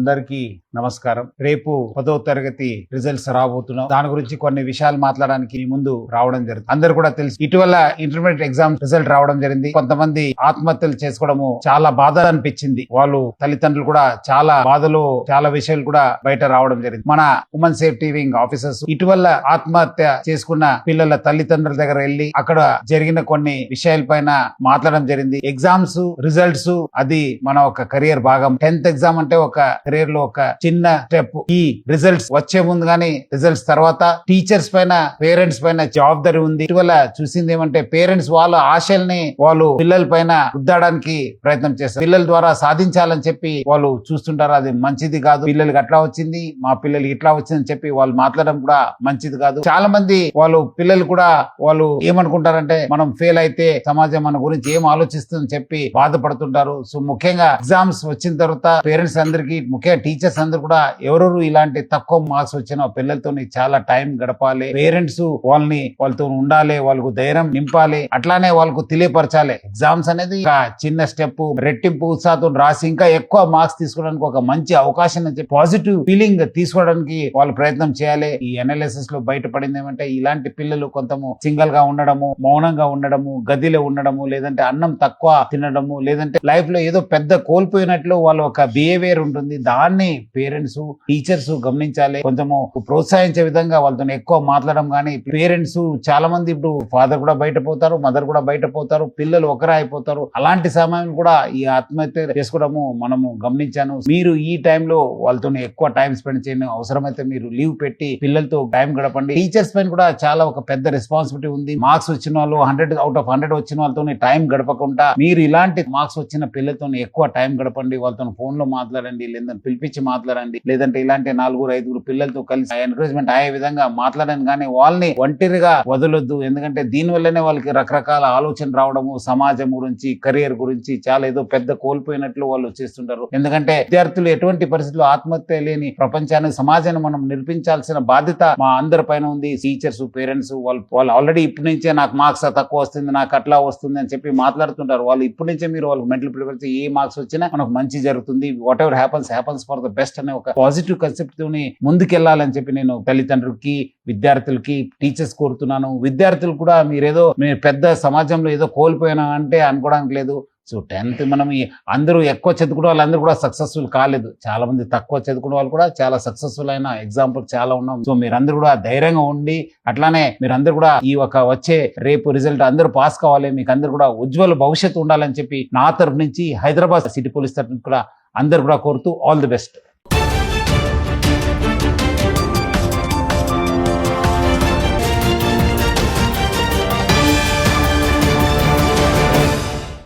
అందరికీ నమస్కారం. రేపు 10వ తరగతి రిజల్ట్స్ రాబోతున్నాం. దాని గురించి కొన్ని విషయాలు మాట్లాడడానికి ముందు రావడం జరిగింది. అందరు కూడా తెలుసు, ఇటీవల ఇంటర్మీడియట్ ఎగ్జామ్ రిజల్ట్ రావడం జరిగింది. కొంతమంది ఆత్మహత్యలు చేసుకోవడము చాలా బాధ అనిపించింది. వాళ్ళు తల్లిదండ్రులు కూడా చాలా బాధలు, చాలా విషయాలు కూడా బయట రావడం జరిగింది. మన ఉమెన్ సేఫ్టీ వింగ్ ఆఫీసర్స్ ఇటీవల ఆత్మహత్య చేసుకున్న పిల్లల తల్లిదండ్రుల దగ్గర వెళ్లి అక్కడ జరిగిన కొన్ని విషయాల పైన మాట్లాడడం జరిగింది. ఎగ్జామ్స్ రిజల్ట్స్ అది మన ఒక కెరియర్ భాగం. 10th ఎగ్జామ్ అంటే ఒక కెరీర్ లో ఒక చిన్న స్టెప్. ఈ రిజల్ట్స్ వచ్చే ముందు గానీ రిజల్ట్స్ తర్వాత టీచర్స్ పైన, పేరెంట్స్ పైన జవాబుదారీ ఉంది. ఇటీవల చూసింది ఏమంటే పేరెంట్స్ వాళ్ళ ఆశల్ని వాళ్ళు పిల్లల పైన రుద్దడానికి ప్రయత్నం చేస్తారు. పిల్లల ద్వారా సాధించాలని చెప్పి వాళ్ళు చూస్తుంటారు. అది మంచిది కాదు. పిల్లలకి అట్లా వచ్చింది, మా పిల్లలకి ఇట్లా వచ్చిందని చెప్పి వాళ్ళు మాట్లాడడం కూడా మంచిది కాదు. చాలా మంది వాళ్ళు పిల్లలు కూడా వాళ్ళు ఏమనుకుంటారంటే మనం ఫెయిల్ అయితే సమాజం మన గురించి ఏం ఆలోచిస్తుందని చెప్పి బాధపడుతుంటారు. సో ముఖ్యంగా ఎగ్జామ్స్ వచ్చిన తర్వాత పేరెంట్స్ అందరికి, ముఖ్యంగా టీచర్స్ అందరు కూడా ఎవరెవరు ఇలాంటి తక్కువ మార్క్స్ వచ్చిన పిల్లలతో చాలా టైం గడపాలి. పేరెంట్స్ వాళ్ళతో ఉండాలి, వాళ్ళకు ధైర్యం నింపాలి, అట్లానే వాళ్ళకు తెలియపరచాలి. ఎగ్జామ్స్ అనేది ఒక చిన్న స్టెప్. రెట్టింపు ఉత్సాహంతో రాసి ఇంకా ఎక్కువ మార్క్స్ తీసుకోవడానికి ఒక మంచి అవకాశం అని చెప్పి పాజిటివ్ ఫీలింగ్ తీసుకోవడానికి వాళ్ళు ప్రయత్నం చేయాలి. ఈ అనాలిసిస్ లో బయటపడింది ఏమంటే ఇలాంటి పిల్లలు కొంతము సింగల్ గా ఉండడము, మౌనంగా ఉండడము, గదిలో ఉండడము, లేదంటే అన్నం తక్కువ తినడము, లేదంటే లైఫ్ లో ఏదో పెద్ద కోల్పోయినట్లు వాళ్ళు ఒక బిహేవియర్ ఉంటుంది. దాన్ని పేరెంట్స్, టీచర్స్ గమనించాలి. కొంచెము ప్రోత్సహించే విధంగా వాళ్ళతో ఎక్కువ మాట్లాడడం. కానీ పేరెంట్స్ చాలా మంది ఇప్పుడు ఫాదర్ కూడా బయట పోతారు, మదర్ కూడా బయట పోతారు, పిల్లలు ఒకరే అయిపోతారు. అలాంటి సమయం కూడా ఈ ఆత్మహత్య చేసుకోవడము మనము గమనించాను. మీరు ఈ టైంలో వాళ్ళతో ఎక్కువ టైం స్పెండ్ చేయండి. అవసరమైతే మీరు లీవ్ పెట్టి పిల్లలతో టైం గడపండి. టీచర్స్ పైన కూడా చాలా ఒక పెద్ద రెస్పాన్సిబిలిటీ ఉంది. మార్క్స్ వచ్చిన వాళ్ళు 100 out of 100 వచ్చిన వాళ్ళతో టైం గడపకుండా మీరు ఇలాంటి మార్క్స్ వచ్చిన పిల్లలతో ఎక్కువ టైం గడపండి. వాళ్ళతో ఫోన్ లో మాట్లాడండి, లేదంటే పిలిపించి మాట్లాడండి, లేదంటే ఇలాంటి 4-5 పిల్లలతో కలిసి ఎంకరేజ్మెంట్ అయ్యే విధంగా మాట్లాడండి. కానీ వాళ్ళని ఒంటరిగా వదలొద్దు. ఎందుకంటే దీని వల్లనే వాళ్ళకి రకరకాల ఆలోచన రావడము, సమాజం గురించి, కెరియర్ గురించి చాలా ఏదో పెద్ద కోల్పోయినట్లు వాళ్ళు చేస్తుంటారు. ఎందుకంటే విద్యార్థులు ఎటువంటి పరిస్థితుల్లో ఆత్మహత్య లేని ప్రపంచాన్ని, సమాజాన్ని మనం నిర్మించాల్సిన బాధ్యత మా అందరి పైన ఉంది. టీచర్స్, పేరెంట్స్ వాళ్ళు ఆల్రెడీ ఇప్పటి నుంచే నాకు మార్క్స్ తక్కువ వస్తుంది, నాకు అట్లా వస్తుంది అని చెప్పి మాట్లాడుతుంటారు. వాళ్ళు ఇప్పటి నుంచే మీరు వాళ్ళకి మెంటల్ ప్రిపేర్ చేసి ఏ మార్క్స్ వచ్చినా మనకు మంచి జరుగుతుంది, what ever happens for the best అనే ఒక పాజిటివ్ కాన్సెప్ట్ తోని ముందుకెళ్లాలని చెప్పి నేను తల్లిదండ్రులకి, విద్యార్థులకి, టీచర్స్ కోరుతున్నాను. విద్యార్థులు కూడా మీరు పెద్ద సమాజంలో ఏదో కోల్పోయినా అంటే అనుకోవడానికి లేదు. సో 10th మనం అందరూ ఎక్కువ చదువుకునే వాళ్ళందరూ కూడా సక్సెస్ఫుల్ కాలేదు. చాలా మంది తక్కువ చదువుకునే వాళ్ళు కూడా చాలా సక్సెస్ఫుల్ అయిన ఎగ్జాంపుల్ చాలా ఉన్నాం. సో మీరందరూ కూడా ధైర్యంగా ఉండి, అట్లానే మీరందరూ కూడా ఈ ఒక వచ్చే రేపు రిజల్ట్ అందరూ పాస్ కావాలి, మీకు అందరూ కూడా ఉజ్వల భవిష్యత్తు ఉండాలని చెప్పి నా తరఫు నుంచి హైదరాబాద్ సిటీ పోలీస్ తరఫు కూడా అందరు కూడా కోరుతూ ఆల్ ది బెస్ట్.